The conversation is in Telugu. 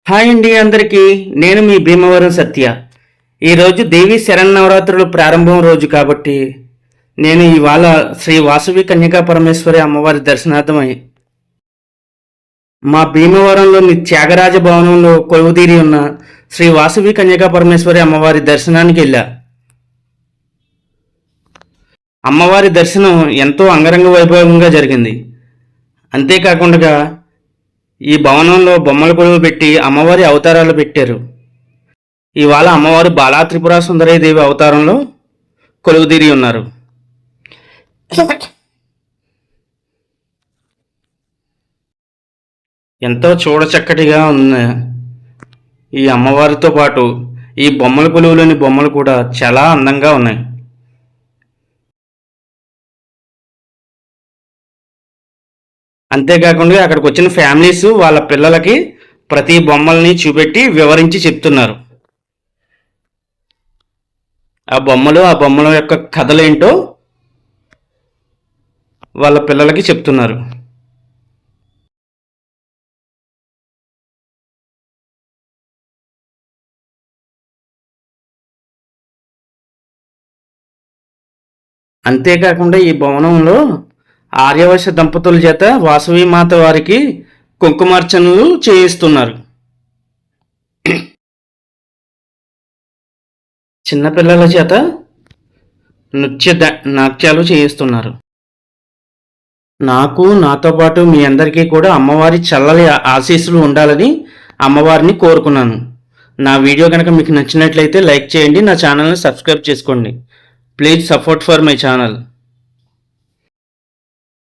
హాయ్ అండి అందరికీ. నేను మీ భీమవరం సత్య. ఈరోజు దేవి శరన్నవరాత్రులు ప్రారంభం రోజు కాబట్టి నేను ఇవాళ శ్రీ వాసవి కన్యకా పరమేశ్వరి అమ్మవారి దర్శనార్థమై మా భీమవరంలోని త్యాగరాజ భవనంలో కొలువుదీరి ఉన్న శ్రీ వాసవి కన్యకా పరమేశ్వరి అమ్మవారి దర్శనానికి వెళ్ళా. అమ్మవారి దర్శనం ఎంతో అంగరంగ వైభవంగా జరిగింది. అంతేకాకుండా ఈ భవనంలో బొమ్మల కొలువు పెట్టి అమ్మవారి అవతారాలు పెట్టారు. ఇవాళ అమ్మవారు బాలా త్రిపుర సుందరీదేవి అవతారంలో కొలువుదీరి ఉన్నారు. ఎంతో చూడచక్కటిగా ఉన్న ఈ అమ్మవారితో పాటు ఈ బొమ్మల కొలువులోని బొమ్మలు కూడా చాలా అందంగా ఉన్నాయి. అంతేకాకుండా అక్కడికి వచ్చిన ఫ్యామిలీస్ వాళ్ళ పిల్లలకి ప్రతి బొమ్మల్ని చూపెట్టి వివరించి చెప్తున్నారు. ఆ బొమ్మల యొక్క కథలేంటో వాళ్ళ పిల్లలకి చెప్తున్నారు. అంతేకాకుండా ఈ భవనంలో ఆర్యవైశ్య దంపతుల చేత వాసవి మాత వారికి కుంకుమార్చనలు చేయిస్తున్నారు. చిన్నపిల్లల చేత నాట్యాలు చేయిస్తున్నారు. నాకు నాతో పాటు మీ అందరికీ కూడా అమ్మవారి చల్లని ఆశీస్సులు ఉండాలని అమ్మవారిని కోరుకున్నాను. నా వీడియో కనుక మీకు నచ్చినట్లయితే లైక్ చేయండి, నా ఛానల్ని సబ్స్క్రైబ్ చేసుకోండి. Please support for my channel.